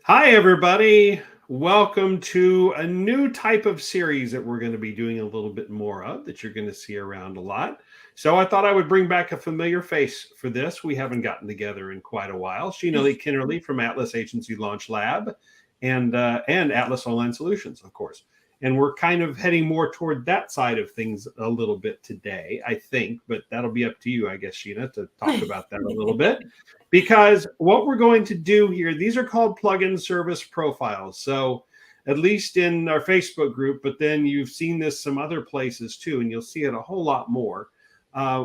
Hi, everybody. Welcome to a new type of series that we're going to be doing a little bit more of that you're going to see around a lot. So I thought I would bring back a familiar face for this. We haven't gotten together in quite a while. Sheena-Leigh Kennerley from Atlas Agency Launch Lab and Atlas Online Solutions, of course. And we're kind of heading more toward that side of things a little bit today, I think, but that'll be up to you, I guess, Sheena, to talk about that a little bit. Because what we're going to do here, these are called plugin service profiles. So at least in our Facebook group, but then you've seen this some other places too, and you'll see it a whole lot more.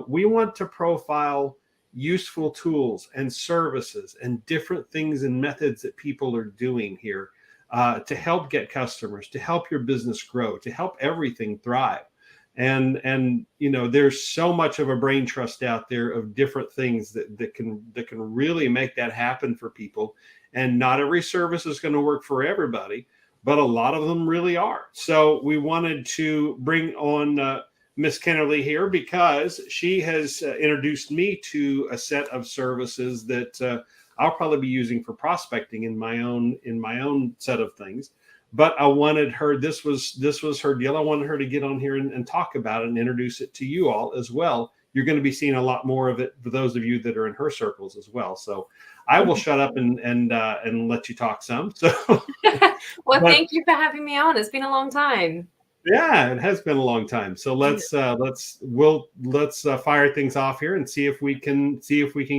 We want to profile useful tools and services and different things and methods that people are doing here to help get customers, to help your business grow, to help everything thrive. And you know, there's so much of a brain trust out there of different things that can really make that happen for people. And not every service is going to work for everybody, but a lot of them really are. So we wanted to bring on Miss Kennerley here because she has introduced me to a set of services that I'll probably be using for prospecting in my own set of things. But I wanted her, this was her deal. I wanted her to get on here and talk about it and introduce it to you all as well. You're going to be seeing a lot more of it for those of you that are in her circles as well. So I will shut up and let you talk some. So well, thank you for having me on. It's been a long time. Yeah, it has been a long time. So let's fire things off here and see if we can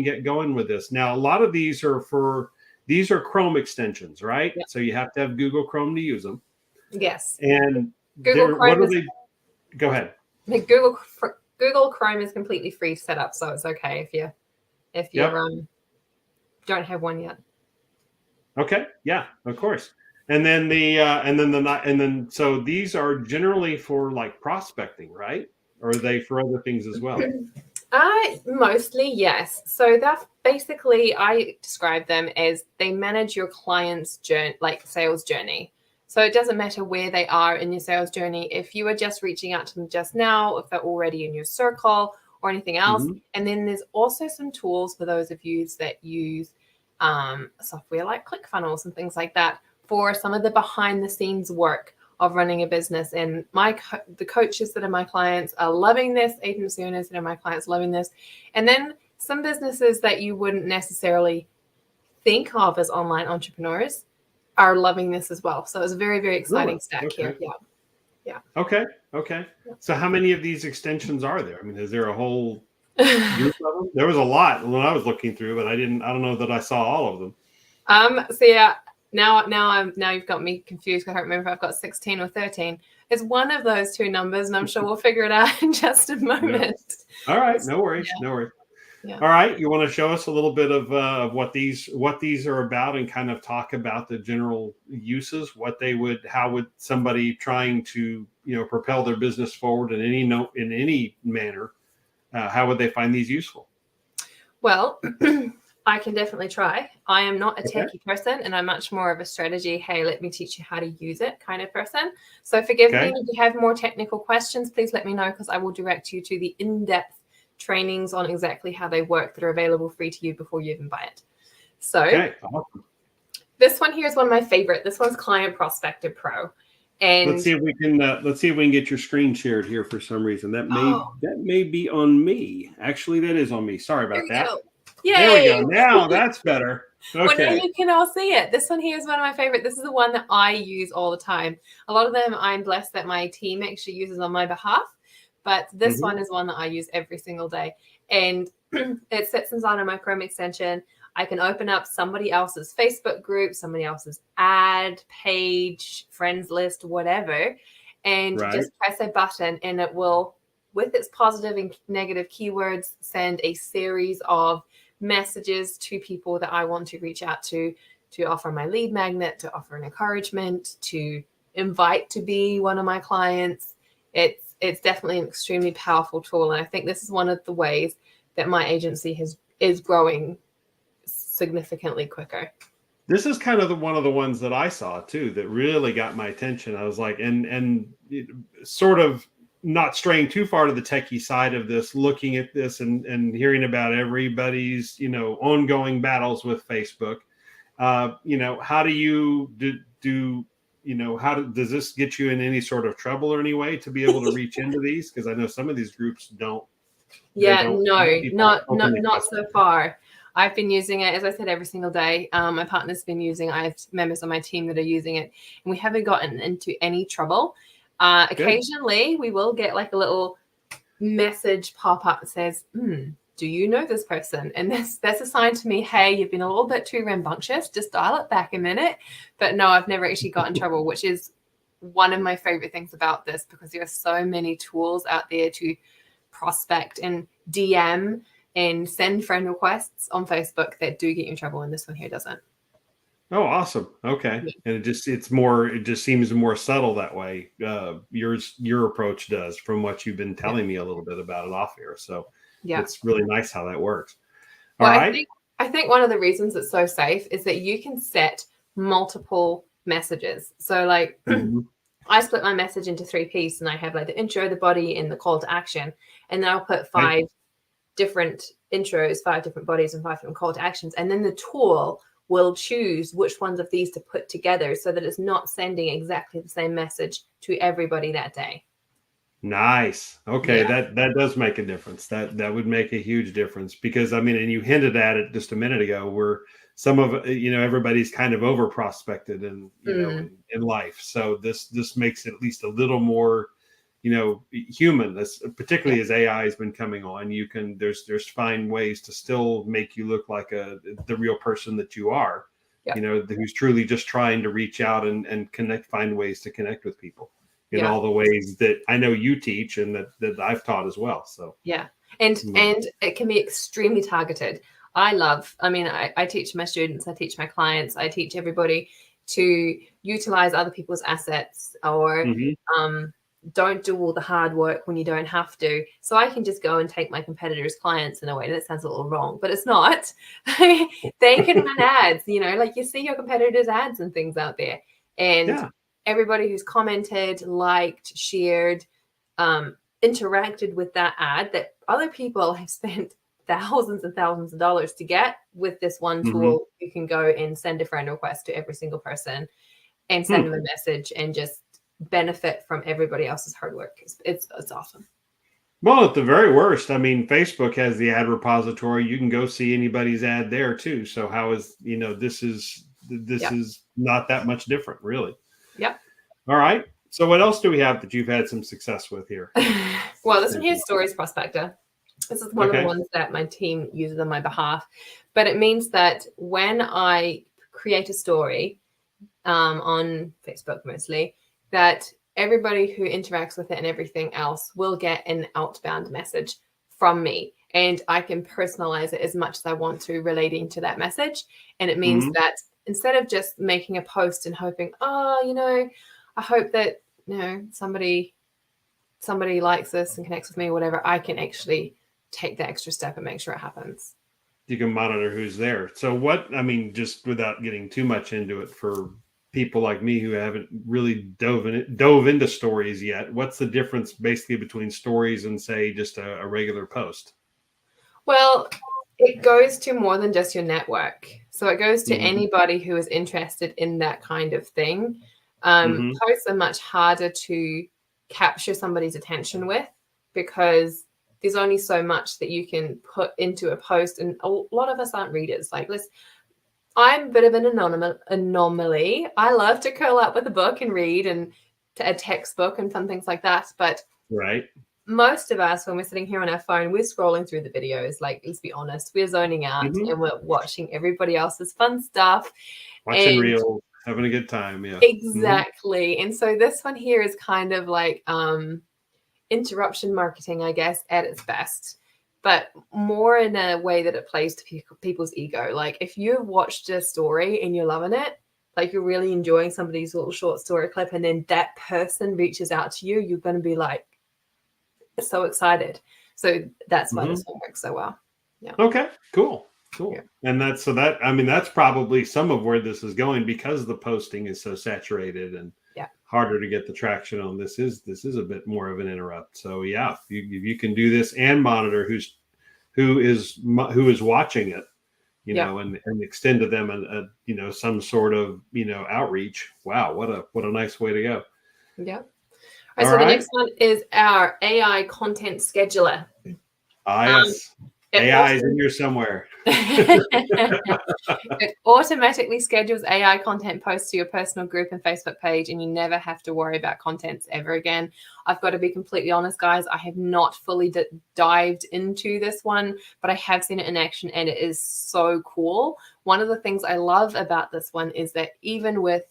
get going with this. Now, a lot of these are Chrome extensions, right? Yep. So you have to have Google Chrome to use them. Yes. And Google Chrome go ahead. Google Chrome is completely free to set up, so it's okay if you don't have one yet. Okay. Yeah, of course. And then so these are generally for like prospecting, right? Or are they for other things as well? Mostly, yes. So that's basically, I describe them as they manage your client's journey, like sales journey. So it doesn't matter where they are in your sales journey. If you are just reaching out to them just now, if they're already in your circle or anything else. Mm-hmm. And then there's also some tools for those of you that use software like ClickFunnels and things like that for some of the behind the scenes work of running a business. And the coaches that are my clients are loving this, agency owners that are my clients loving this. And then some businesses that you wouldn't necessarily think of as online entrepreneurs are loving this as well. So it's a very, very exciting stack here. Yeah. Okay. Yeah. So how many of these extensions are there? I mean, is there a whole group of them? There was a lot when I was looking through, but I don't know that I saw all of them. So yeah. Now you've got me confused. I can't remember if I've got 16 or 13. It's one of those two numbers, and I'm sure we'll figure it out in just a moment. Yeah. All right, no worries. Yeah. All right, you want to show us a little bit of what these are about, and kind of talk about the general uses, how would somebody trying to propel their business forward in any manner, how would they find these useful? Well. I can definitely try. I am not a techie person, and I'm much more of a strategy, hey, let me teach you how to use it kind of person. So forgive me if you have more technical questions, please let me know, because I will direct you to the in-depth trainings on exactly how they work that are available free to you before you even buy it. So awesome. This one here is one of my favorite. This one's Client Prospector Pro. And let's see if we can get your screen shared here for some reason. That may be on me. Actually, that is on me. Sorry about that. Yay. There we go. Now that's better. Okay. Well, now you can all see it. This one here is one of my favorite. This is the one that I use all the time. A lot of them I'm blessed that my team actually uses on my behalf, but this one is one that I use every single day. And it sits inside of my Chrome extension. I can open up somebody else's Facebook group, somebody else's ad page, friends list, whatever, and just press a button, and it will, with its positive and negative keywords, send a series of messages to people that I want to reach out to offer my lead magnet, to offer an encouragement, to invite to be one of my clients. It's definitely an extremely powerful tool. And I think this is one of the ways that my agency is growing significantly quicker. This is kind of one of the ones that I saw too that really got my attention. I was like, and sort of not straying too far to the techie side of this, looking at this and hearing about everybody's, ongoing battles with Facebook. How do you do does this get you in any sort of trouble or any way to be able to reach into these? Because I know some of these groups don't. Yeah, no, openly not so far. I've been using it, as I said, every single day. My partner's been using it. I have members on my team that are using it, and we haven't gotten into any trouble. Occasionally, we will get like a little message pop up that says, do you know this person? And that's a sign to me, hey, you've been a little bit too rambunctious. Just dial it back a minute. But no, I've never actually got in trouble, which is one of my favorite things about this, because there are so many tools out there to prospect and DM and send friend requests on Facebook that do get you in trouble, and this one here doesn't. Oh, awesome. Okay. And it just seems more subtle that way. Your approach does, from what you've been telling me a little bit about it off here. So it's really nice how that works. All right. I think one of the reasons it's so safe is that you can set multiple messages. So like I split my message into 3 pieces, and I have like the intro, the body, and the call to action. And then I'll put 5 different intros, 5 different bodies, and 5 different call to actions. And then the tool will choose which ones of these to put together so that it's not sending exactly the same message to everybody that day. Nice. Okay. That does make a difference. That would make a huge difference, because and you hinted at it just a minute ago, where some of everybody's kind of over prospected and in life. So this makes it at least a little more human. This, particularly as AI has been coming on, there's fine ways to still make you look like the real person that you are, who's truly just trying to reach out and connect, find ways to connect with people in all the ways that I know you teach and that I've taught as well. So and it can be extremely targeted. I teach my students, I teach my clients, I teach everybody to utilize other people's assets, or don't do all the hard work when you don't have to. So I can just go and take my competitors' clients in a way. That sounds a little wrong, but it's not. They can run ads, like you see your competitors' ads and things out there. And everybody who's commented, liked, shared, interacted with that ad that other people have spent thousands and thousands of dollars to get, with this one tool, you can go and send a friend request to every single person and send them a message and just benefit from everybody else's hard work. It's awesome. Well, at the very worst, Facebook has the ad repository. You can go see anybody's ad there too. So how is, this is not that much different, really. Yep. All right. So what else do we have that you've had some success with here? Well, this one here is Stories Prospector. This is one of the ones that my team uses on my behalf. But it means that when I create a story on Facebook mostly, that everybody who interacts with it and everything else will get an outbound message from me. And I can personalize it as much as I want to, relating to that message. And it means that instead of just making a post and hoping, I hope that, somebody likes this and connects with me or whatever, I can actually take the extra step and make sure it happens. You can monitor who's there. So just without getting too much into it, for people like me who haven't really dove into stories yet, what's the difference basically between stories and, say, just a regular post? Well, it goes to more than just your network. So it goes to anybody who is interested in that kind of thing. Posts are much harder to capture somebody's attention with, because there's only so much that you can put into a post. And a lot of us aren't readers. I'm a bit of an anomaly. I love to curl up with a book and read, and a textbook and fun things like that. But most of us, when we're sitting here on our phone, we're scrolling through the videos. Let's be honest, we're zoning out and we're watching everybody else's fun stuff. Watching reels, having a good time. Yeah, exactly. And so this one here is kind of like interruption marketing, I guess, at its best, but more in a way that it plays to people's ego. Like if you've watched a story and you're loving it, like you're really enjoying somebody's little short story clip, and then that person reaches out to you, you're going to be like so excited. So that's why this one works so well. Yeah. Okay, cool. Cool. Yeah. And that's probably some of where this is going, because the posting is so saturated and harder to get the traction on. This is a bit more of an interrupt. So yeah, if you can do this and monitor who is watching it, and extend to them some sort of outreach. Wow, what a nice way to go. Yeah. All right, so the next one is our AI content scheduler. Yes. AI is in here somewhere. It automatically schedules AI content posts to your personal group and Facebook page, and you never have to worry about contents ever again. I've got to be completely honest, guys. I have not fully dived into this one, but I have seen it in action, and it is so cool. One of the things I love about this one is that even with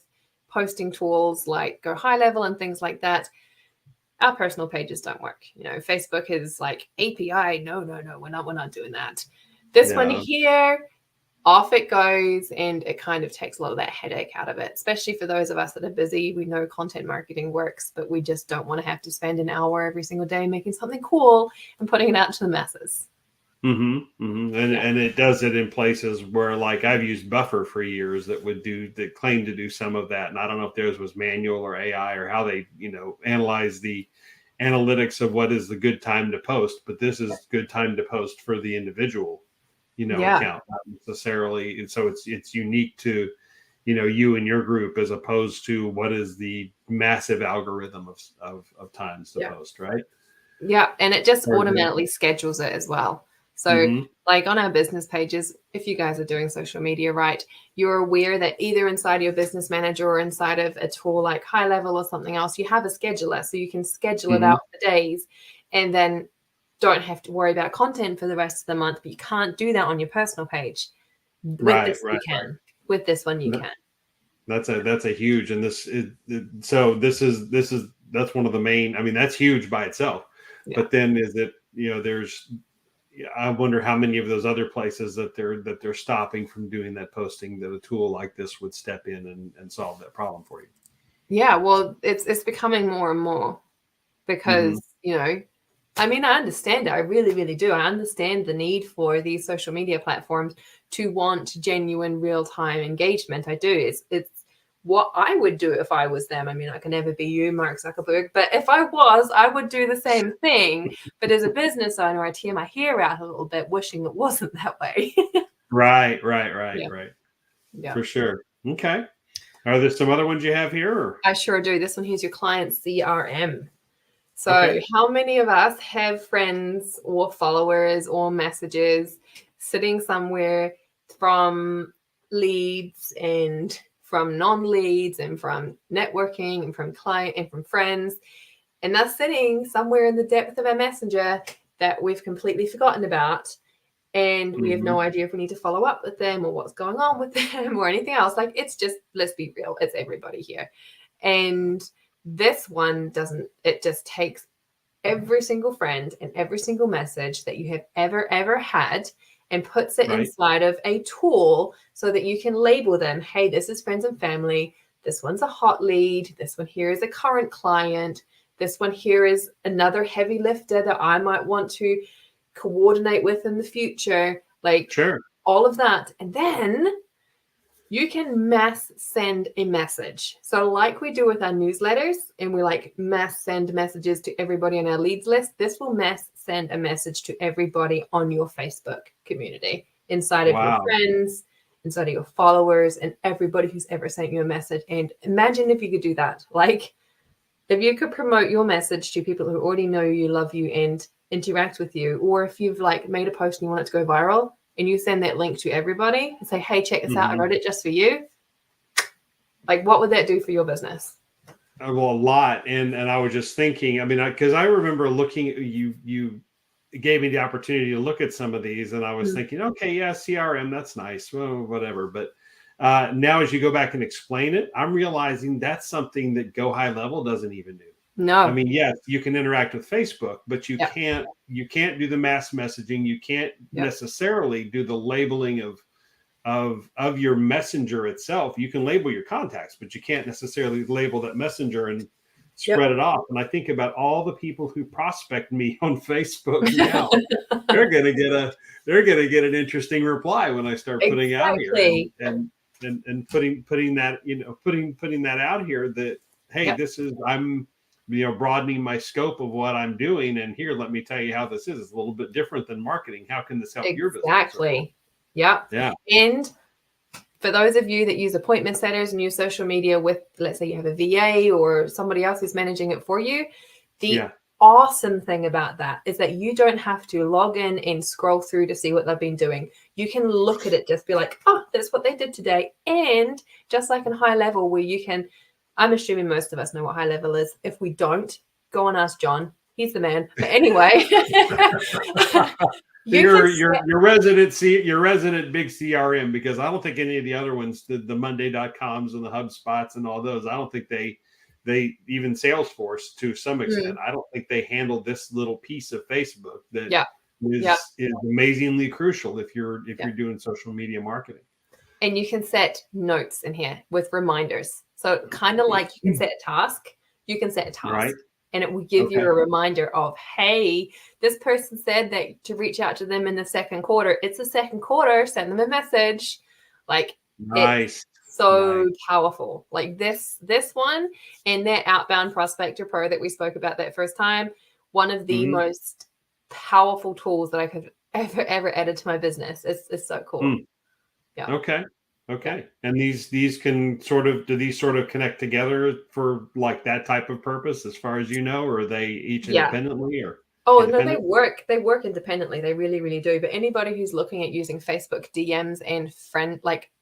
posting tools like Go High Level and things like that, our personal pages don't work. Facebook is like API. No, we're not doing that. This one here, off it goes, and it kind of takes a lot of that headache out of it, especially for those of us that are busy. We know content marketing works, but we just don't want to have to spend an hour every single day making something cool and putting it out to the masses. And it does it in places where, like, I've used Buffer for years that claim to do some of that. And I don't know if theirs was manual or AI or how they, analyze the analytics of what is the good time to post. But this is good time to post for the individual, account, not necessarily. And so it's unique to, you and your group, as opposed to what is the massive algorithm of times to post, right? Yeah. And it just automatically schedules it as well. So like on our business pages, if you guys are doing social media right, you're aware that either inside your business manager or inside of a tool like High Level or something else, you have a scheduler. So you can schedule it out for days and then don't have to worry about content for the rest of the month. But you can't do that on your personal page. With this you can. With this one you can. That's a huge, and that's one of the main, that's huge by itself. But then is it, I wonder how many of those other places that they're stopping from doing that posting, that a tool like this would step in and solve that problem for you. Yeah, well, it's becoming more and more because, I understand it. I really, really do. I understand the need for these social media platforms to want genuine real-time engagement. I do. It's what I would do if I was them. I can never be you, Mark Zuckerberg, but if I was, I would do the same thing. But as a business owner, I tear my hair out a little bit, wishing it wasn't that way. Right. Yeah. For sure. Okay. Are there some other ones you have here? Or? I sure do. This one here's your client CRM. So how many of us have friends or followers or messages sitting somewhere from leads and from non-leads and from networking and from client and from friends, and that's sitting somewhere in the depth of our messenger that we've completely forgotten about, and we have no idea if we need to follow up with them or what's going on with them or anything else. Like, it's just, let's be real, it's everybody here. And this one doesn't. It just takes every single friend and every single message that you have ever had and puts it inside of a tool so that you can label them. Hey, this is friends and family. This one's a hot lead. This one here is a current client. This one here is another heavy lifter that I might want to coordinate with in the future. Like, all of that. And then you can mass send a message. So like we do with our newsletters, and we like mass send messages to everybody on our leads list, this will mass send a message to everybody on your Facebook community, inside of your friends, inside of your followers, and everybody who's ever sent you a message. And imagine if you could do that. Like, if you could promote your message to people who already know you, love you, and interact with you, or if you've like made a post and you want it to go viral, and you send that link to everybody and say, hey, check this out. I wrote it just for you. Like, what would that do for your business? Well, a lot. And I was just thinking, because I remember looking, you gave me the opportunity to look at some of these, and I was thinking, okay, yeah, CRM, that's nice. Well, whatever. But now as you go back and explain it, I'm realizing that's something that Go High Level doesn't even do. No. Yes, you can interact with Facebook, but you can't do the mass messaging. You can't necessarily do the labeling of your messenger itself. You can label your contacts, but you can't necessarily label that messenger and spread it off. And I think about all the people who prospect me on Facebook now. they're gonna get an interesting reply when I start putting out here and putting that, putting that out here that, hey, this is, I'm, broadening my scope of what I'm doing. And here, let me tell you how this is. It's a little bit different than marketing. How can this help your business? Exactly. Yeah. And for those of you that use appointment setters and use social media with, let's say you have a VA or somebody else who's managing it for you, the awesome thing about that is that you don't have to log in and scroll through to see what they've been doing. You can look at it, just be like, oh, that's what they did today. And just like in high level where you can, I'm assuming most of us know what high level is. If we don't, go and ask John. He's the man. But anyway, your resident big CRM, because I don't think any of the other ones, the Monday.coms and the HubSpots and all those, I don't think they even Salesforce to some extent, I don't think they handle this little piece of Facebook that is amazingly crucial if you're doing social media marketing. And you can set notes in here with reminders. So kind of like you can set a task, right, and it will give you a reminder of, hey, this person said that to reach out to them in the second quarter. It's the second quarter. Send them a message. Like, nice. So powerful. Like this one and that Outbound Prospector Pro that we spoke about that first time, one of the most powerful tools that I could ever added to my business. It's so cool. Yeah. Okay. And these can do these sort of connect together for like that type of purpose as far as you know, or are they each independently or? Oh, no, they work independently. They really, really do. But anybody who's looking at using Facebook DMs and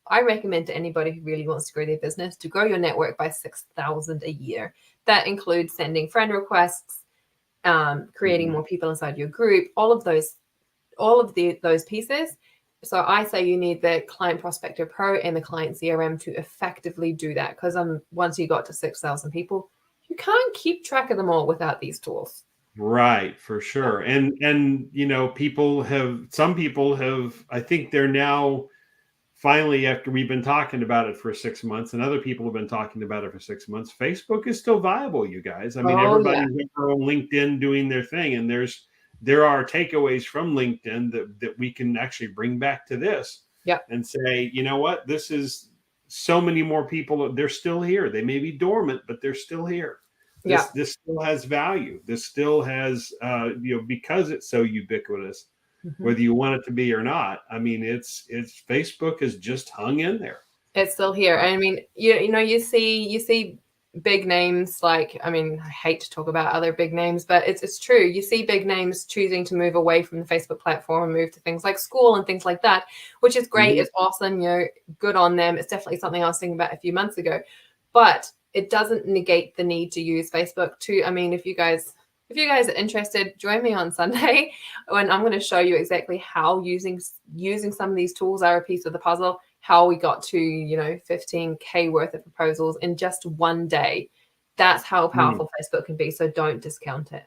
I recommend to anybody who really wants to grow their business to grow your network by 6,000 a year. That includes sending friend requests, creating more people inside your group, all of those pieces. So I say you need the Client Prospector Pro and the Client CRM to effectively do that. Because once you got to 6,000 people, you can't keep track of them all without these tools. Right, for sure. And some people have, I think they're now finally, after we've been talking about it for 6 months and other people have been talking about it for 6 months, Facebook is still viable, you guys. I mean, everybody's on LinkedIn doing their thing, and there are takeaways from LinkedIn that we can actually bring back to this and say, you know what, this is so many more people. They're still here. They may be dormant, but they're still here. This still has value. This still has, because it's so ubiquitous, whether you want it to be or not. I mean, it's Facebook is just hung in there. It's still here. I mean, you see big names like, I mean, I hate to talk about other big names, but it's true. You see big names choosing to move away from the Facebook platform and move to things like school and things like that, which is great. It's awesome. Good on them. It's definitely something I was thinking about a few months ago, but it doesn't negate the need to use Facebook too. I mean, if you guys are interested, join me on Sunday when I'm going to show you exactly how using some of these tools are a piece of the puzzle, how we got to, 15K worth of proposals in just one day. That's how powerful Facebook can be. So don't discount it.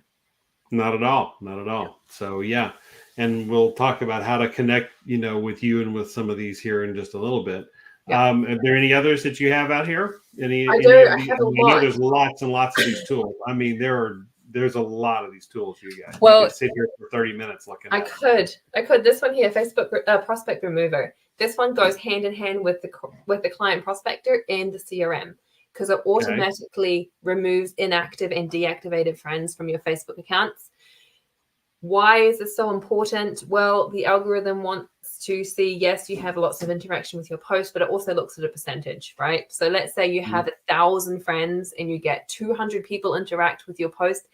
Not at all. Not at all. So, yeah. And we'll talk about how to connect, with you and with some of these here in just a little bit. Yeah. Are there any others that you have out here? I have a lot. There's lots and lots of these tools. I mean, there's a lot of these tools, you guys. Well, you could sit here for 30 minutes looking at it. I could. This one here, Facebook Prospect Remover. This one goes hand in hand with the Client Prospector and the CRM, because it automatically removes inactive and deactivated friends from your Facebook accounts. Why is this so important? Well, the algorithm wants to see, yes, you have lots of interaction with your post, but it also looks at a percentage, right? So let's say you have 1,000 friends and you get 200 people interact with your post.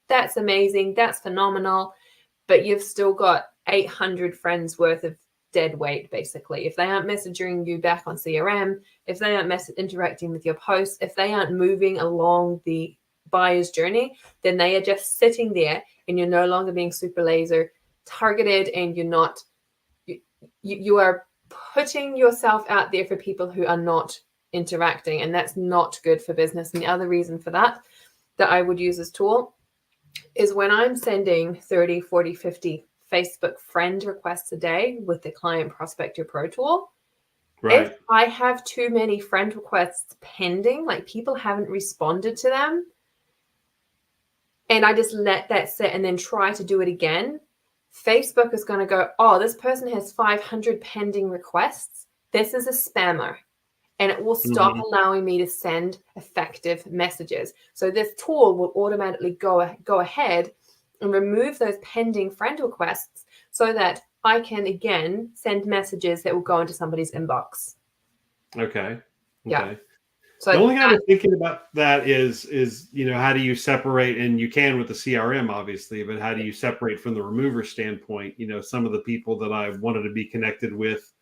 That's amazing. That's phenomenal. But you've still got 800 friends worth of dead weight, basically. If they aren't messaging you back on CRM, if they aren't interacting with your posts, if they aren't moving along the buyer's journey, then they are just sitting there and you're no longer being super laser targeted, and you are putting yourself out there for people who are not interacting, and that's not good for business. And the other reason for that I would use this tool is when I'm sending 30, 40, 50 Facebook friend requests a day with the Client Prospector Pro tool. Right. If I have too many friend requests pending, like people haven't responded to them, and I just let that sit and then try to do it again, Facebook is going to go, oh, this person has 500 pending requests. This is a spammer. And it will stop allowing me to send effective messages. So this tool will automatically go ahead and remove those pending friend requests so that I can, again, send messages that will go into somebody's inbox. Okay. Yeah. So the only thing I was thinking about that is how do you separate, and you can with the CRM obviously, but how do you separate from the remover standpoint, some of the people that I wanted to be connected with,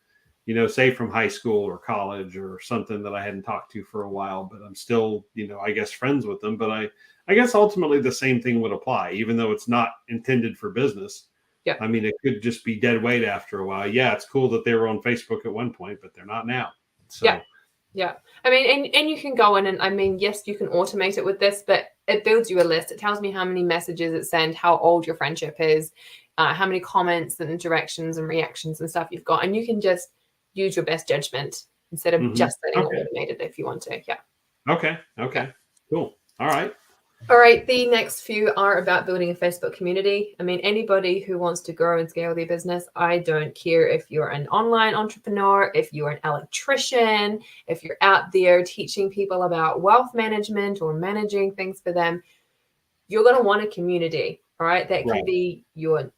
say from high school or college or something that I hadn't talked to for a while, but I'm still, I guess friends with them. But I guess ultimately the same thing would apply, even though it's not intended for business. Yeah. I mean, it could just be dead weight after a while. Yeah, it's cool that they were on Facebook at one point, but they're not now. So yeah. I mean, and you can go in and, I mean, yes, you can automate it with this, but it builds you a list. It tells me how many messages it sent, how old your friendship is, how many comments and interactions and reactions and stuff you've got. And you can just use your best judgment instead of just letting it automated if you want to. Yeah. Okay. Cool. All right. The next few are about building a Facebook community. I mean, anybody who wants to grow and scale their business, I don't care if you're an online entrepreneur, if you're an electrician, if you're out there teaching people about wealth management or managing things for them, you're going to want a community. All right. That can be your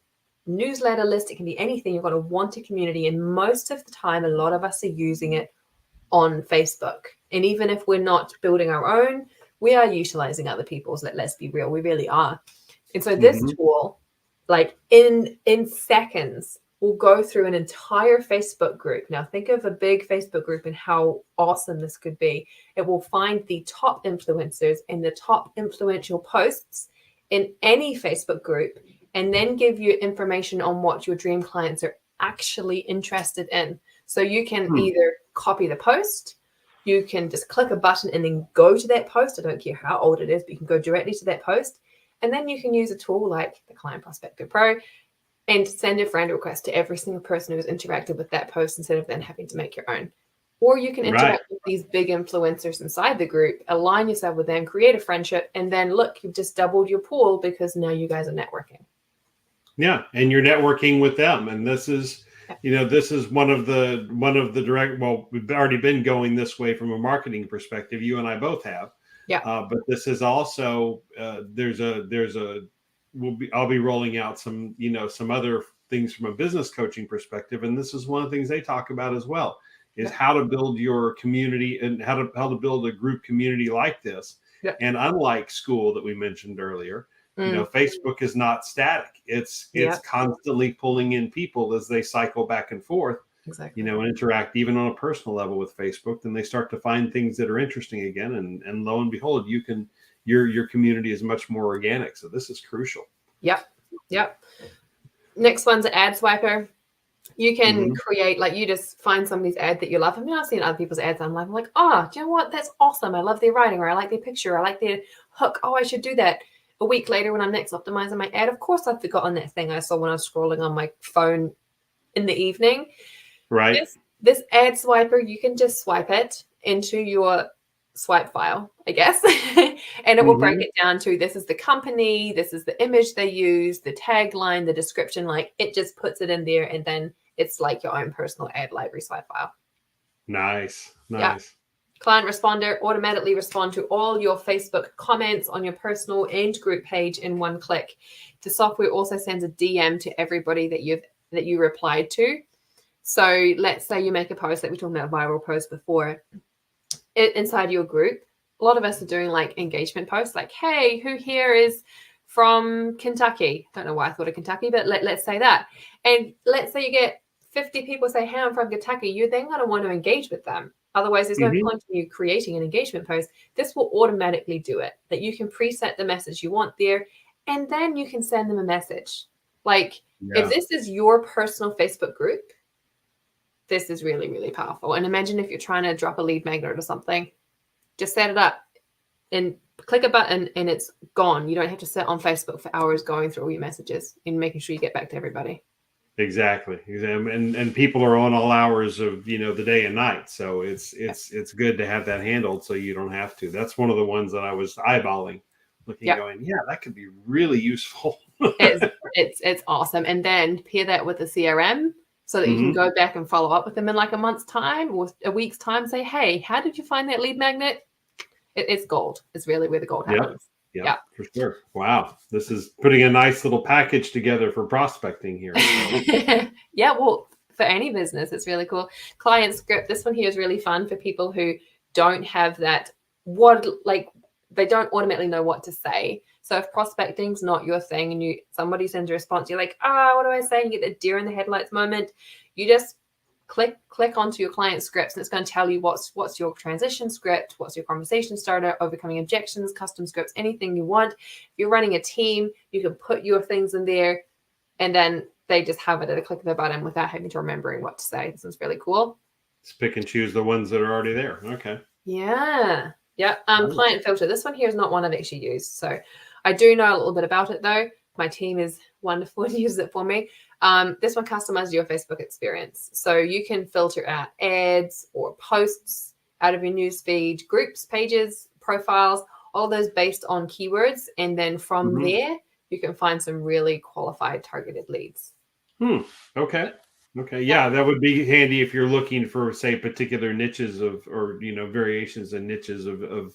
newsletter list. It can be anything. You're going to want a community. And most of the time, a lot of us are using it on Facebook. And even if we're not building our own, we are utilizing other people's. Let's be real, we really are. And so this tool, like in seconds, will go through an entire Facebook group. Now think of a big Facebook group and how awesome this could be. It will find the top influencers and the top influential posts in any Facebook group, and then give you information on what your dream clients are actually interested in. So you can either copy the post, you can just click a button and then go to that post. I don't care how old it is, but you can go directly to that post. And then you can use a tool like the Client Prospector Pro and send a friend request to every single person who has interacted with that post instead of then having to make your own. Or you can interact with these big influencers inside the group, align yourself with them, create a friendship, and then look, you've just doubled your pool because now you guys are networking. Yeah, and you're networking with them. And this is this is one of the direct, well, we've already been going this way from a marketing perspective. You and I both have. Yeah. But this is also, I'll be rolling out some other things from a business coaching perspective. And this is one of the things they talk about as well, is how to build your community and how to build a group community like this. Yeah. And unlike school that we mentioned earlier, Facebook is not static. It's constantly pulling in people as they cycle back and forth, and interact even on a personal level with Facebook. Then they start to find things that are interesting again. And lo and behold, your community is much more organic. So this is crucial. Yep. Next one's an ad swiper. You can create, like, you just find somebody's ad that you love. I mean, I've seen other people's ads. I'm like, oh, do you know what? That's awesome. I love their writing, or I like their picture. I like their hook. Oh, I should do that. A week later, when I'm next optimizing my ad, of course I've forgotten that thing I saw when I was scrolling on my phone in the evening. Right. This ad swiper, you can just swipe it into your swipe file, I guess, and it will break it down to, this is the company, this is the image they use, the tagline, the description. Like, it just puts it in there, and then it's like your own personal ad library swipe file. Nice. Yeah. Client Responder, automatically respond to all your Facebook comments on your personal and group page in one click. The software also sends a DM to everybody that you replied to. So let's say you make a post, like we talked about viral posts before, inside your group. A lot of us are doing like engagement posts, like, hey, who here is from Kentucky? Don't know why I thought of Kentucky, but let's say that. And let's say you get 50 people say, hey, I'm from Kentucky. You're then going to want to engage with them. Otherwise, there's no point in you creating an engagement post. This will automatically do it. That you can preset the message you want there, and then you can send them a message. Like, if this is your personal Facebook group, this is really, really powerful. And imagine if you're trying to drop a lead magnet or something, just set it up and click a button and it's gone. You don't have to sit on Facebook for hours going through all your messages and making sure you get back to everybody. Exactly. And people are on all hours of, the day and night. So it's good to have that handled so you don't have to. That's one of the ones that I was eyeballing looking, going, yeah, that could be really useful. It's awesome. And then pair that with the CRM so that you can go back and follow up with them in like a month's time or a week's time. Say, hey, how did you find that lead magnet? It's gold. It's really where the gold happens. Yeah, for sure. Wow. This is putting a nice little package together for prospecting here. So. Yeah, well, for any business, it's really cool. Client script. This one here is really fun for people who don't have that, they don't automatically know what to say. So if prospecting's not your thing and somebody sends a response, you're like, what do I say? You get the deer in the headlights moment. You just click onto your client scripts, and it's going to tell you what's your transition script, what's your conversation starter, overcoming objections, custom scripts, anything you want. If you're running a team, you can put your things in there, and then they just have it at a click of a button without having to remembering what to say. This is really cool. Just pick and choose the ones that are already there. Okay. Yeah. Client filter. This one here is not one I've actually used. So I do know a little bit about it though. My team is wonderful and uses it for me. This one customizes your Facebook experience. So you can filter out ads or posts out of your newsfeed, groups, pages, profiles, all those based on keywords. And then from there, you can find some really qualified targeted leads. Okay. Yeah, that would be handy if you're looking for, say, particular niches or variations and niches of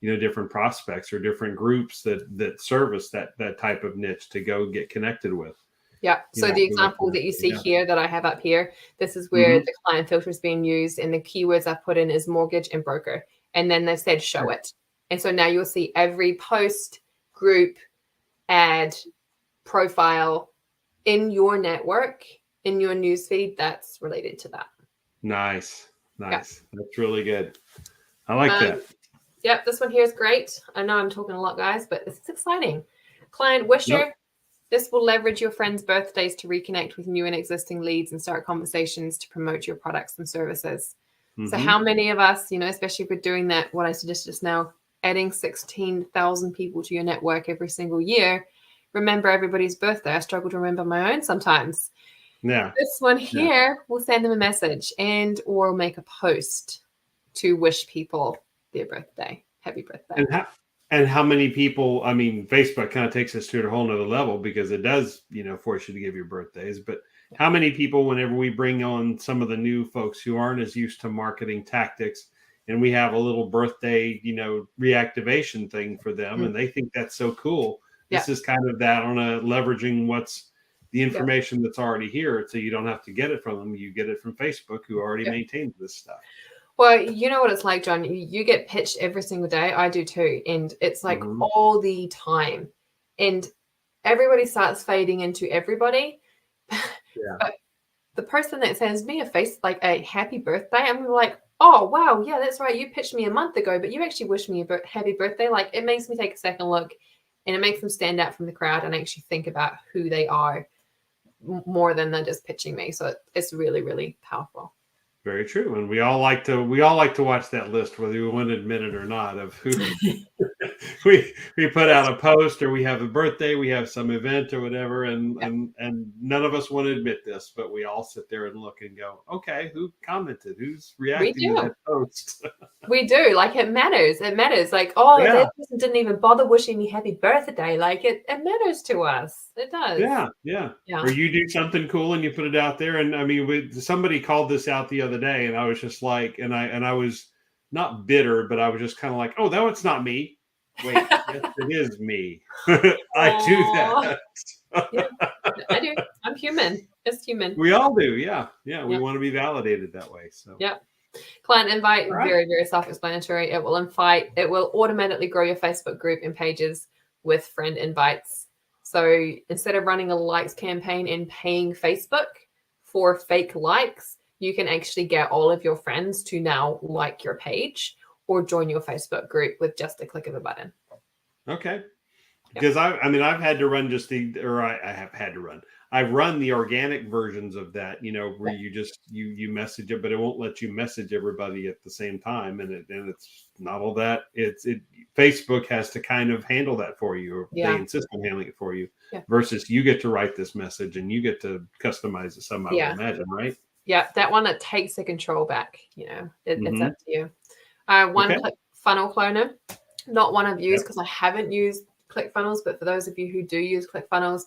different prospects or different groups that service that type of niche to go get connected with. Yeah. So the example that you see here that I have up here, this is where the client filter is being used, and the keywords I've put in is mortgage and broker. And then they've said show it. And so now you'll see every post, group, ad, profile in your network, in your newsfeed that's related to that. Nice. Yeah. That's really good. I like that. Yep, this one here is great. I know I'm talking a lot, guys, but this is exciting. Client wisher. Yep. This will leverage your friends' birthdays to reconnect with new and existing leads and start conversations to promote your products and services. So how many of us, especially if we're doing that, what I suggested just now, adding 16,000 people to your network every single year, remember everybody's birthday. I struggle to remember my own sometimes. Yeah. This one here will send them a message or make a post to wish people their birthday. Happy birthday. And how many people, I mean, Facebook kind of takes us to a whole nother level because it does, force you to give your birthdays. But how many people, whenever we bring on some of the new folks who aren't as used to marketing tactics, and we have a little birthday, reactivation thing for them, and they think that's so cool. This is kind of that on a leveraging what's the information that's already here, so you don't have to get it from them. You get it from Facebook, who already maintains this stuff. Well, you know what it's like, John. You get pitched every single day. I do too. And it's like all the time. And everybody starts fading into everybody. But the person that sends me a happy birthday, I'm like, oh, wow, yeah, that's right. You pitched me a month ago, but you actually wished me a happy birthday. Like, it makes me take a second look, and it makes them stand out from the crowd and actually think about who they are more than they're just pitching me. So it's really, really powerful. Very true, and we all like to watch that list, whether we want to admit it or not, of who we put out a post, or we have a birthday, we have some event or whatever, and none of us want to admit this, but we all sit there and look and go, okay, who commented, who's reacting to that post? We do. Like, it matters. It matters. Like, that person didn't even bother wishing me happy birthday. Like, it matters to us. It does. Yeah. Or you do something cool and you put it out there. And I mean, somebody called this out the other day, and I was just like, and I was not bitter, but I was just kind of like, oh, that one's not me. Wait, yes, it is me. I do that. Yeah, I do. I'm human. It's human. We all do. Yeah. We want to be validated that way. So Client invite, very, very self-explanatory. It will automatically grow your Facebook group and pages with friend invites. So instead of running a likes campaign and paying Facebook for fake likes, you can actually get all of your friends to now like your page or join your Facebook group with just a click of a button. Okay. Because I've had to run I've run the organic versions of that, where you just, you message it, but it won't let you message everybody at the same time. And it's not all that. Facebook has to kind of handle that for you, or they insist on handling it for you, versus you get to write this message and you get to customize it somehow, I would imagine, right? Yeah, that one, it takes the control back. It's up to you. One-click funnel cloner. not one I've used Yep. because I haven't used ClickFunnels, but for those of you who do use ClickFunnels,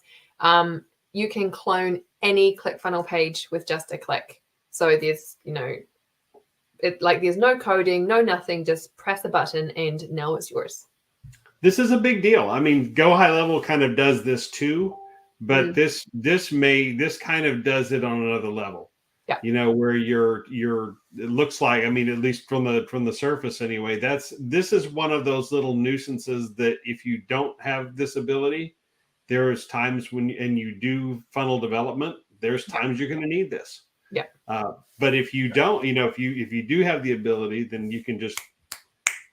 you can clone any ClickFunnel page with just a click. So there's, there's no coding, no nothing, just press a button and now it's yours. This is a big deal. I mean, Go High Level kind of does this too, but this kind of does it on another level. Yeah. Where it looks like, I mean, at least from the surface anyway, this is one of those little nuisances that if you don't have this ability, there's times when, and you do funnel development, there's times you're going to need this. Yeah. But if you don't, if you do have the ability, then you can just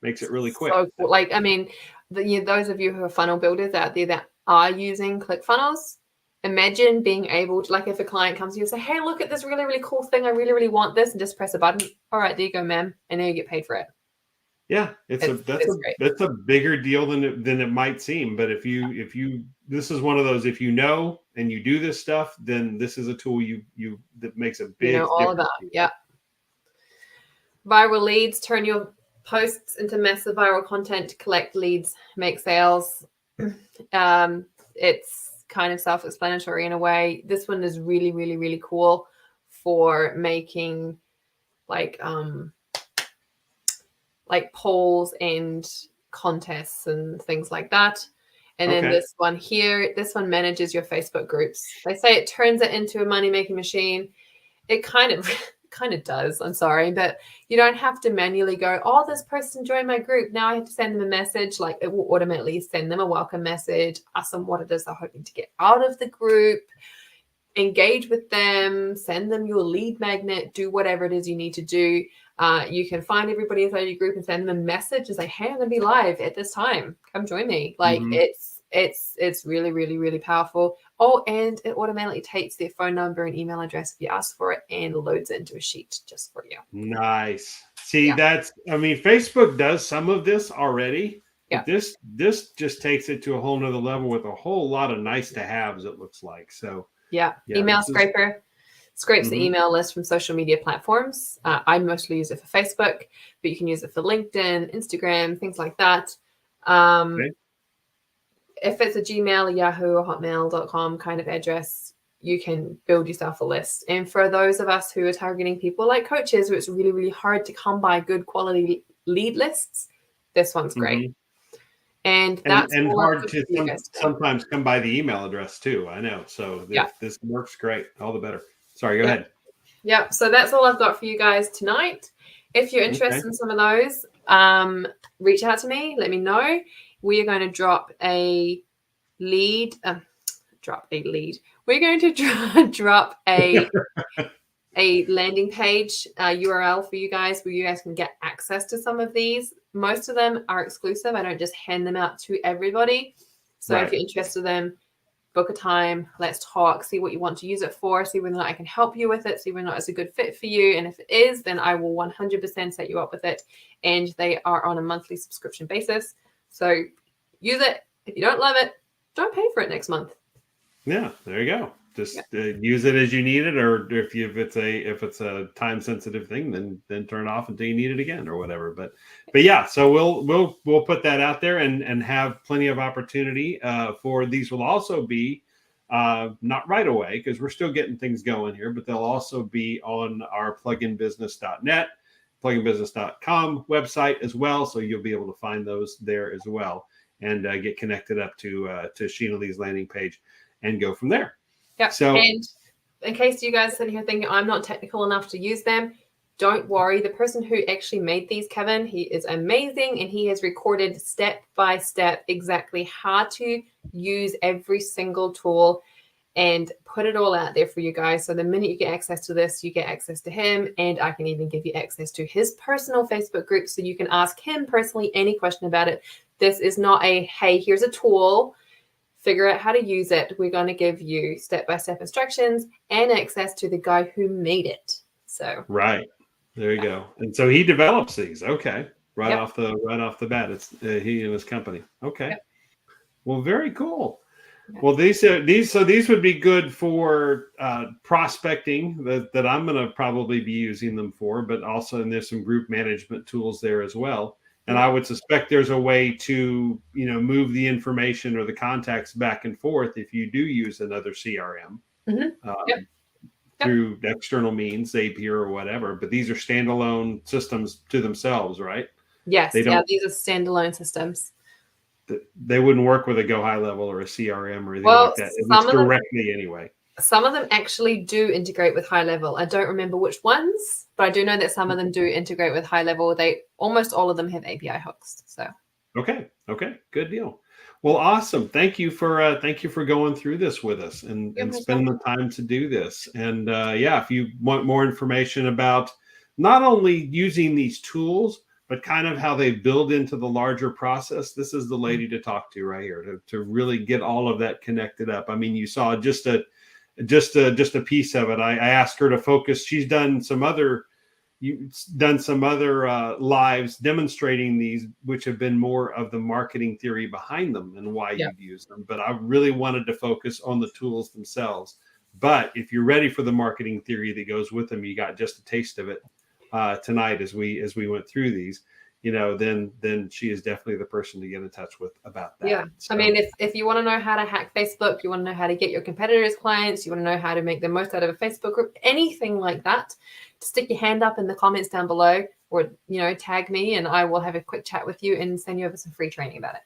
makes it really quick. So cool. Like, I mean, those of you who are funnel builders out there that are using ClickFunnels, imagine being able to, like, if a client comes to you and say, hey, look at this really, really cool thing. I really, really want this, and just press a button. All right, there you go, ma'am. And then you get paid for it. Yeah, that's a bigger deal than it might seem. But if you this is one of those, if you know and you do this stuff, then this is a tool that makes a big all about. Yeah. Viral leads, turn your posts into massive viral content to collect leads, make sales. It's kind of self-explanatory in a way. This one is really, really, really cool for making like polls and contests and things like that. And then this one here, this one manages your Facebook groups. They say it turns it into a money-making machine. It kind of does. I'm sorry, but you don't have to manually go, oh, this person joined my group. Now I have to send them a message. Like, it will automatically send them a welcome message, ask them what it is they're hoping to get out of the group, engage with them, send them your lead magnet, do whatever it is you need to do. You can find everybody inside your group and send them a message and say, hey, I'm going to be live at this time. Come join me. Like, it's really, really, really powerful. Oh, and it automatically takes their phone number and email address if you ask for it and loads it into a sheet just for you. Nice. See, Facebook does some of this already. Yeah. This just takes it to a whole nother level with a whole lot of nice to haves, it looks like. So email scraper scrapes the email list from social media platforms. I mostly use it for Facebook, but you can use it for LinkedIn, Instagram, things like that. If it's a Gmail, Yahoo, or Hotmail.com kind of address, you can build yourself a list. And for those of us who are targeting people like coaches, where it's really, really hard to come by good quality lead lists, this one's great. And that's hard to sometimes come by the email address too. I know. So this works great. All the better. Sorry, go ahead. Yeah. So that's all I've got for you guys tonight. If you're interested in some of those, reach out to me. Let me know. We are going to drop a lead. We're going to drop a landing page URL for you guys where you guys can get access to some of these. Most of them are exclusive. I don't just hand them out to everybody. So if you're interested in them, book a time. Let's talk. See what you want to use it for. See whether or not I can help you with it. See whether or not it's a good fit for you. And if it is, then I will 100% set you up with it. And they are on a monthly subscription basis. So use it. If you don't love it, don't pay for it next month. Yeah, there you go. Just use it as you need it, or if it's a time sensitive thing, then turn it off until you need it again or whatever. But yeah, so we'll put that out there and have plenty of opportunity for these. Will also be not right away because we're still getting things going here, but they'll also be on our pluginbusiness.net, pluginbusiness.com website as well. So you'll be able to find those there as well and get connected up to Sheena-Leigh's landing page and go from there. Yeah. So, and in case you guys are sitting here thinking I'm not technical enough to use them, don't worry. The person who actually made these, Kevin, he is amazing, and he has recorded step by step exactly how to use every single tool and put it all out there for you guys. So the minute you get access to this, you get access to him, and I can even give you access to his personal Facebook group so you can ask him personally any question about it. This is not a, hey, here's a tool, figure out how to use it. We're going to give you step-by-step instructions and access to the guy who made it. So there you go. And so he develops these. Okay, off the bat, it's he and his company. Okay, well, very cool. Well, these would be good for prospecting that I'm going to probably be using them for, but also, and there's some group management tools there as well. And I would suspect there's a way to, move the information or the contacts back and forth if you do use another CRM Yep. through external means, Zapier or whatever. But these are standalone systems to themselves, right? Yes. They don't, these are standalone systems. They wouldn't work with a Go High Level or a CRM or anything Well, like that. It's directly anyway. Some of them actually do integrate with High Level. I don't remember which ones, but I do know that some of them do integrate with High Level. Almost all of them have API hooks. So okay, good deal. Well, awesome. Thank you for going through this with us and spending the time to do this. And if you want more information about not only using these tools, but kind of how they build into the larger process, this is the lady to talk to right here to really get all of that connected up. I mean, you saw just a piece of it. I asked her to focus. She's done some other lives demonstrating these, which have been more of the marketing theory behind them and why you'd use them. But I really wanted to focus on the tools themselves. But if you're ready for the marketing theory that goes with them, you got just a taste of it tonight as we went through these. Then she is definitely the person to get in touch with about that. Yeah. So, I mean, if you want to know how to hack Facebook, you want to know how to get your competitors' clients, you want to know how to make the most out of a Facebook group, anything like that, stick your hand up in the comments down below or, tag me and I will have a quick chat with you and send you over some free training about it.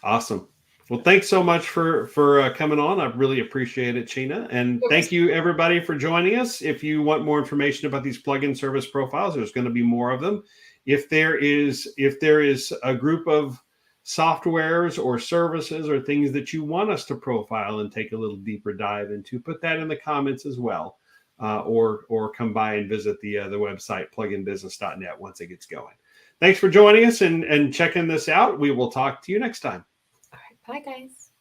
Awesome. Well, thanks so much for coming on. I really appreciate it, Sheena. And thank you, everybody, for joining us. If you want more information about these plugin service profiles, there's going to be more of them. If there is a group of softwares or services or things that you want us to profile and take a little deeper dive into, put that in the comments as well, or come by and visit the website pluginbusiness.net once it gets going. Thanks for joining us and checking this out. We will talk to you next time. All right, bye guys.